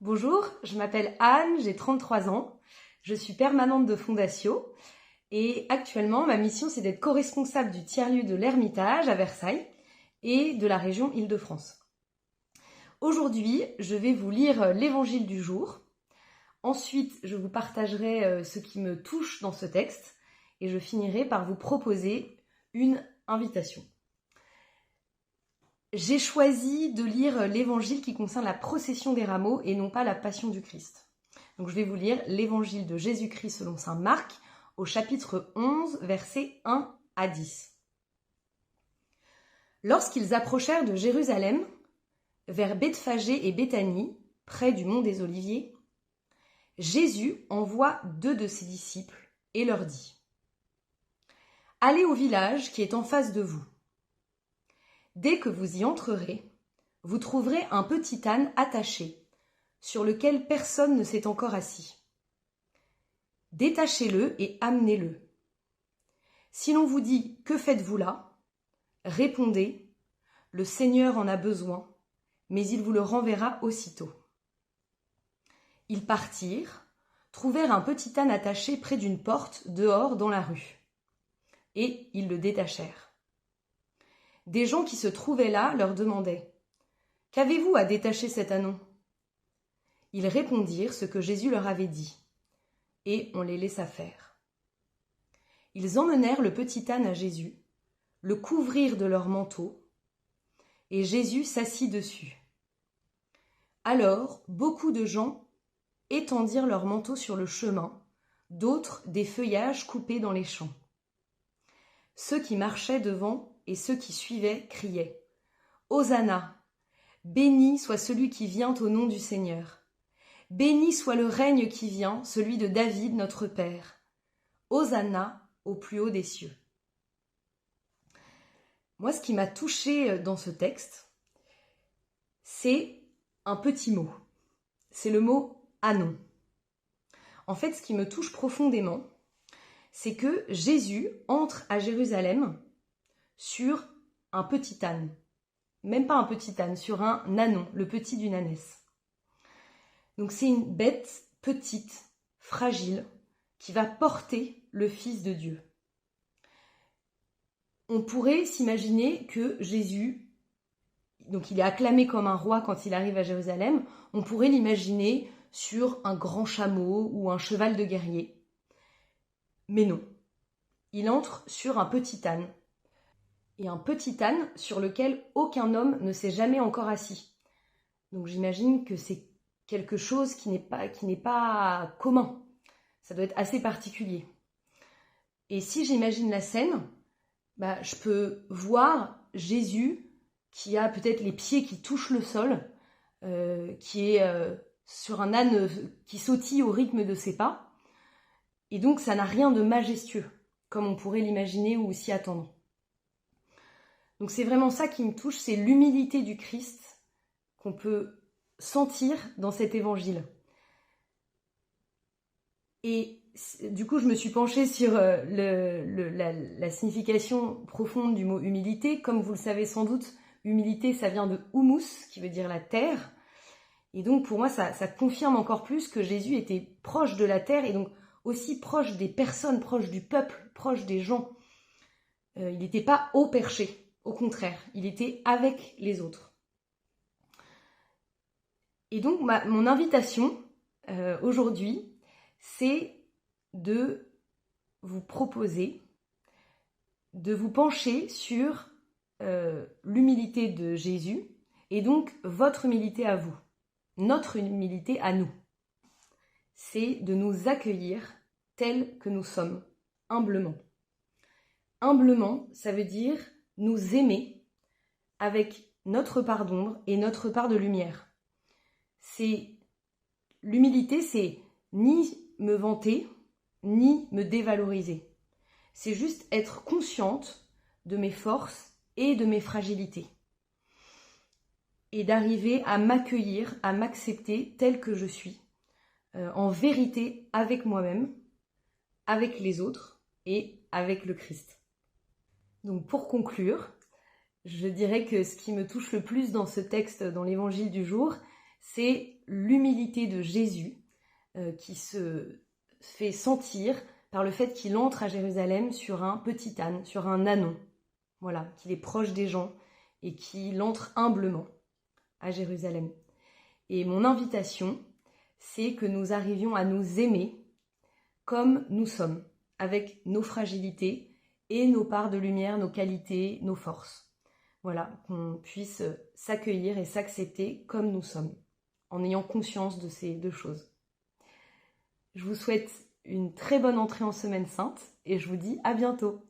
Bonjour, je m'appelle Anne, j'ai 33 ans, je suis permanente de Fondatio et actuellement ma mission c'est d'être co-responsable du tiers-lieu de l'Ermitage à Versailles et de la région Île-de-France. Aujourd'hui, je vais vous lire l'évangile du jour. Ensuite, je vous partagerai ce qui me touche dans ce texte et je finirai par vous proposer une invitation. J'ai choisi de lire l'évangile qui concerne la procession des rameaux et non pas la passion du Christ. Donc je vais vous lire l'évangile de Jésus-Christ selon saint Marc au chapitre 11, versets 1 à 10. Lorsqu'ils approchèrent de Jérusalem, vers Bethphagée et Béthanie, près du mont des Oliviers, Jésus envoie 2 de ses disciples et leur dit : « Allez au village qui est en face de vous. Dès que vous y entrerez, vous trouverez un petit âne attaché, sur lequel personne ne s'est encore assis. Détachez-le et amenez-le. Si l'on vous dit « Que faites-vous là ?» répondez « Le Seigneur en a besoin, mais il vous le renverra aussitôt. » Ils partirent, trouvèrent un petit âne attaché près d'une porte dehors dans la rue, et ils le détachèrent. Des gens qui se trouvaient là leur demandaient : « Qu'avez-vous à détacher cet ânon ?» Ils répondirent ce que Jésus leur avait dit, et on les laissa faire. Ils emmenèrent le petit âne à Jésus, le couvrirent de leur manteau, et Jésus s'assit dessus. Alors, beaucoup de gens étendirent leurs manteaux sur le chemin, d'autres des feuillages coupés dans les champs. Ceux qui marchaient devant et ceux qui suivaient criaient : « Hosanna ! Béni soit celui qui vient au nom du Seigneur. Béni soit le règne qui vient, celui de David notre Père. Hosanna au plus haut des cieux. » Moi, ce qui m'a touchée dans ce texte, c'est un petit mot. C'est le mot « ânon ». En fait, ce qui me touche profondément, c'est que Jésus entre à Jérusalem sur un petit âne. Même pas un petit âne, sur un ânon, le petit d'une ânesse. Donc c'est une bête petite, fragile, qui va porter le Fils de Dieu. On pourrait s'imaginer que Jésus, donc il est acclamé comme un roi quand il arrive à Jérusalem, on pourrait l'imaginer sur un grand chameau ou un cheval de guerrier. Mais non, il entre sur un petit âne. Et un petit âne sur lequel aucun homme ne s'est jamais encore assis. Donc j'imagine que c'est quelque chose qui n'est pas commun. Ça doit être assez particulier. Et si j'imagine la scène, je peux voir Jésus qui a peut-être les pieds qui touchent le sol, qui est sur un âne qui sautille au rythme de ses pas. Et donc ça n'a rien de majestueux, comme on pourrait l'imaginer ou s'y attendre. Donc c'est vraiment ça qui me touche, c'est l'humilité du Christ qu'on peut sentir dans cet évangile. Et du coup, je me suis penchée sur la signification profonde du mot humilité. Comme vous le savez sans doute, humilité, ça vient de humus, qui veut dire la terre. Et donc pour moi, ça confirme encore plus que Jésus était proche de la terre et donc aussi proche des personnes, proche du peuple, proche des gens. Il n'était pas haut perché. Au contraire, il était avec les autres. Et donc, mon invitation aujourd'hui, c'est de vous proposer, de vous pencher sur l'humilité de Jésus et donc votre humilité à vous, notre humilité à nous. C'est de nous accueillir tels que nous sommes, humblement. Humblement, ça veut dire nous aimer avec notre part d'ombre et notre part de lumière. L'humilité, c'est ni me vanter, ni me dévaloriser. C'est juste être consciente de mes forces et de mes fragilités. Et d'arriver à m'accueillir, à m'accepter telle que je suis, en vérité avec moi-même, avec les autres et avec le Christ. Donc pour conclure, je dirais que ce qui me touche le plus dans ce texte, dans l'évangile du jour, c'est l'humilité de Jésus qui se fait sentir par le fait qu'il entre à Jérusalem sur un petit âne, sur un ânon. Voilà, qu'il est proche des gens et qu'il entre humblement à Jérusalem. Et mon invitation, c'est que nous arrivions à nous aimer comme nous sommes, avec nos fragilités et nos parts de lumière, nos qualités, nos forces. Voilà, qu'on puisse s'accueillir et s'accepter comme nous sommes, en ayant conscience de ces deux choses. Je vous souhaite une très bonne entrée en Semaine Sainte et je vous dis à bientôt.